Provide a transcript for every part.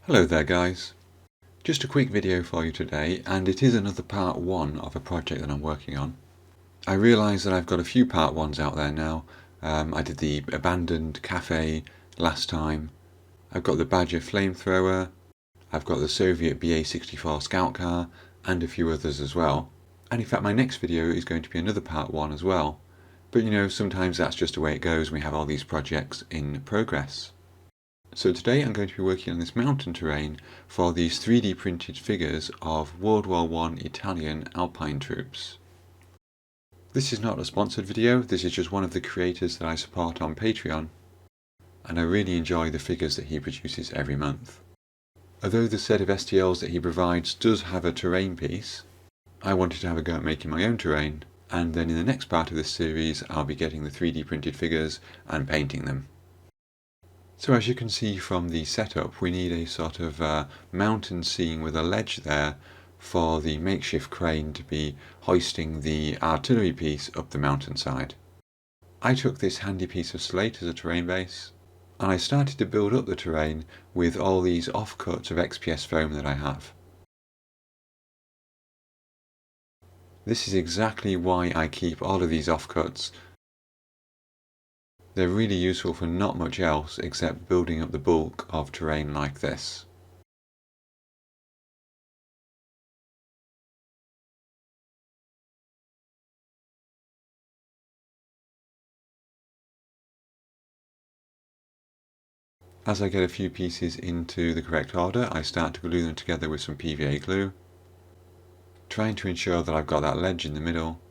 Hello there guys. Just a quick video for you today, and it is another part 1 of a project that I'm working on. I realise that I've got a few part 1s out there now. I did the abandoned cafe last time. I've got the Badger flamethrower. I've got the Soviet BA-64 scout car and a few others as well. And in fact my next video is going to be another part 1 as well. But you know, sometimes that's just the way it goes. We have all these projects in progress. So today I'm going to be working on this mountain terrain for these 3D printed figures of World War I Italian Alpine troops. This is not a sponsored video, this is just one of the creators that I support on Patreon, and I really enjoy the figures that he produces every month. Although the set of STLs that he provides does have a terrain piece, I wanted to have a go at making my own terrain, and then in the next part of this series I'll be getting the 3D printed figures and painting them. So as you can see from the setup, we need a sort of mountain scene with a ledge there for the makeshift crane to be hoisting the artillery piece up the mountainside. I took this handy piece of slate as a terrain base, and I started to build up the terrain with all these offcuts of XPS foam that I have. This is exactly why I keep all of these offcuts. They're really useful for not much else except building up the bulk of terrain like this. As I get a few pieces into the correct order, I start to glue them together with some PVA glue, trying to ensure that I've got that ledge in the middle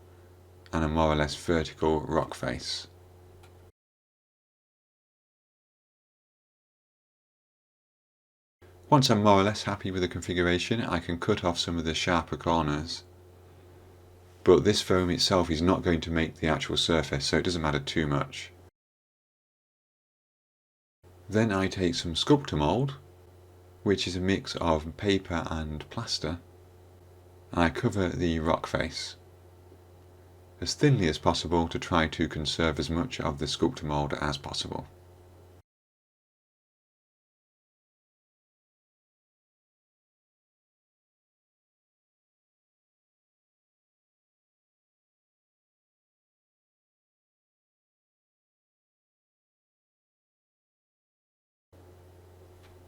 and a more or less vertical rock face. Once I'm more or less happy with the configuration, I can cut off some of the sharper corners, but this foam itself is not going to make the actual surface, so it doesn't matter too much. Then I take some Sculptamold, which is a mix of paper and plaster, and I cover the rock face as thinly as possible to try to conserve as much of the Sculptamold as possible.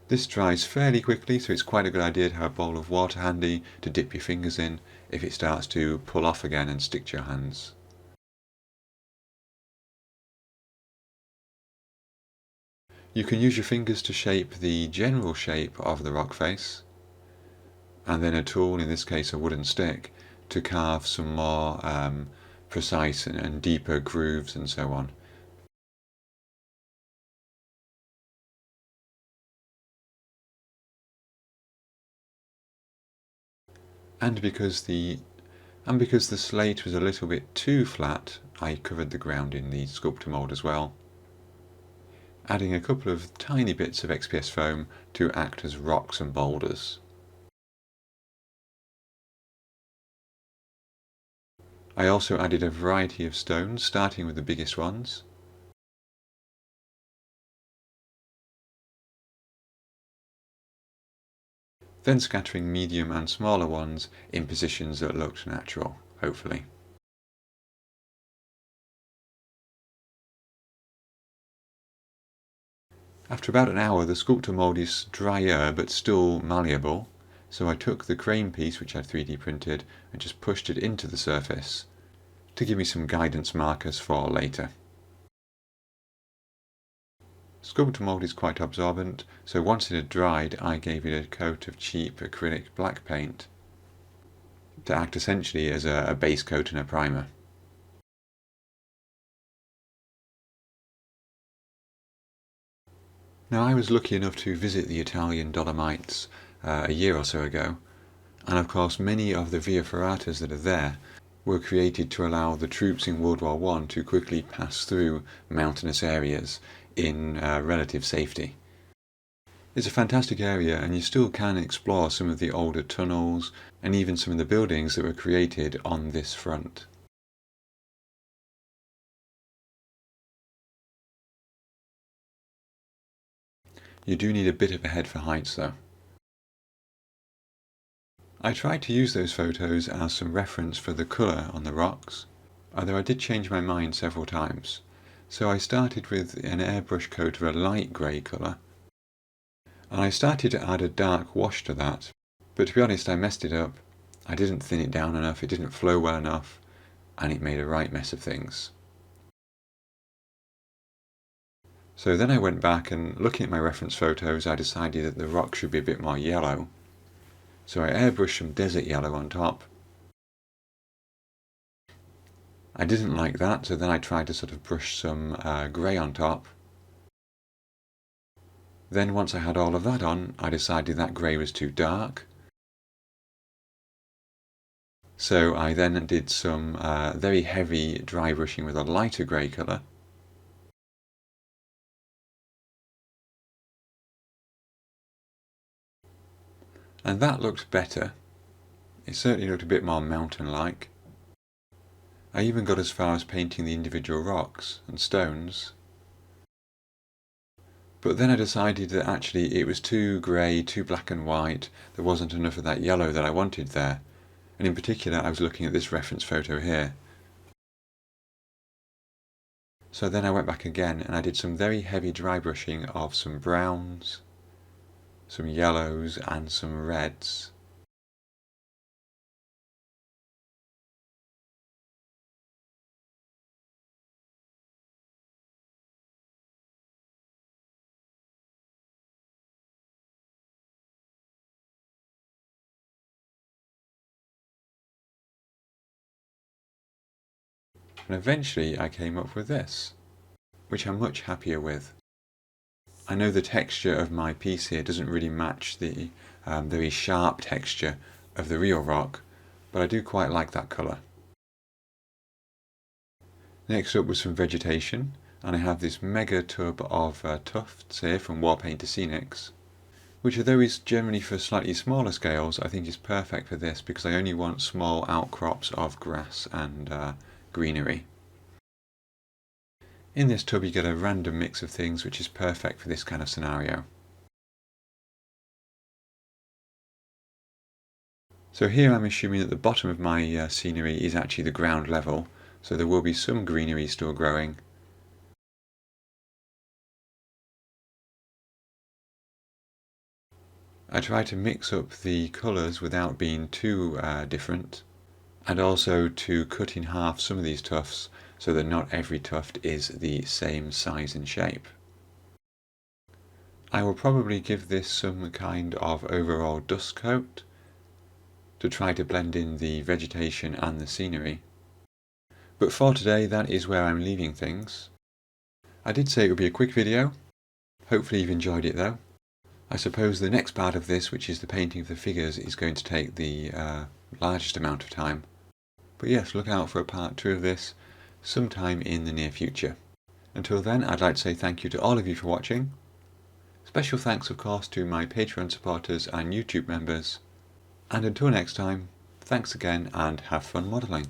This dries fairly quickly, so it's quite a good idea to have a bowl of water handy to dip your fingers in if it starts to pull off again and stick to your hands. You can use your fingers to shape the general shape of the rock face, and then a tool, in this case a wooden stick, to carve some more precise and deeper grooves and so on. And because the slate was a little bit too flat, I covered the ground in the Sculptamold as well, adding a couple of tiny bits of XPS foam to act as rocks and boulders. I also added a variety of stones, starting with the biggest ones, then scattering medium and smaller ones in positions that looked natural, hopefully. After about an hour the Sculptamold is drier but still malleable, so I took the crane piece which I'd 3D printed and just pushed it into the surface to give me some guidance markers for later. Sculptamold is quite absorbent, so once it had dried I gave it a coat of cheap acrylic black paint to act essentially as a base coat and a primer. Now I was lucky enough to visit the Italian Dolomites a year or so ago, and of course many of the via ferratas that are there were created to allow the troops in World War I to quickly pass through mountainous areas in relative safety. It's a fantastic area, and you still can explore some of the older tunnels and even some of the buildings that were created on this front. You do need a bit of a head for heights though. I tried to use those photos as some reference for the colour on the rocks, although I did change my mind several times. So I started with an airbrush coat of a light grey colour, and I started to add a dark wash to that, but to be honest I messed it up. I didn't thin it down enough, it didn't flow well enough, and it made a right mess of things. So then I went back and, looking at my reference photos, I decided that the rock should be a bit more yellow. So I airbrushed some desert yellow on top. I didn't like that, so then I tried to sort of brush some grey on top. Then once I had all of that on, I decided that grey was too dark. So I then did some very heavy dry brushing with a lighter grey colour. And that looked better. It certainly looked a bit more mountain-like. I even got as far as painting the individual rocks and stones. But then I decided that actually it was too grey, too black and white, there wasn't enough of that yellow that I wanted there. And in particular I was looking at this reference photo here. So then I went back again and I did some very heavy dry brushing of some browns, some yellows and some reds. And eventually I came up with this, which I'm much happier with. I know the texture of my piece here doesn't really match the very sharp texture of the real rock, but I do quite like that colour. Next up was some vegetation, and I have this mega tub of tufts here from Warpainter Scenics, which although is generally for slightly smaller scales, I think is perfect for this because I only want small outcrops of grass and greenery. In this tub you get a random mix of things which is perfect for this kind of scenario. So here I'm assuming that the bottom of my scenery is actually the ground level, so there will be some greenery still growing. I try to mix up the colours without being too different, and also to cut in half some of these tufts so that not every tuft is the same size and shape. I will probably give this some kind of overall dust coat to try to blend in the vegetation and the scenery. But for today that is where I'm leaving things. I did say it would be a quick video. Hopefully you've enjoyed it though. I suppose the next part of this, which is the painting of the figures, is going to take the largest amount of time. But yes, look out for a part 2 of this sometime in the near future. Until then, I'd like to say thank you to all of you for watching. Special thanks, of course, to my Patreon supporters and YouTube members. And until next time, thanks again and have fun modelling.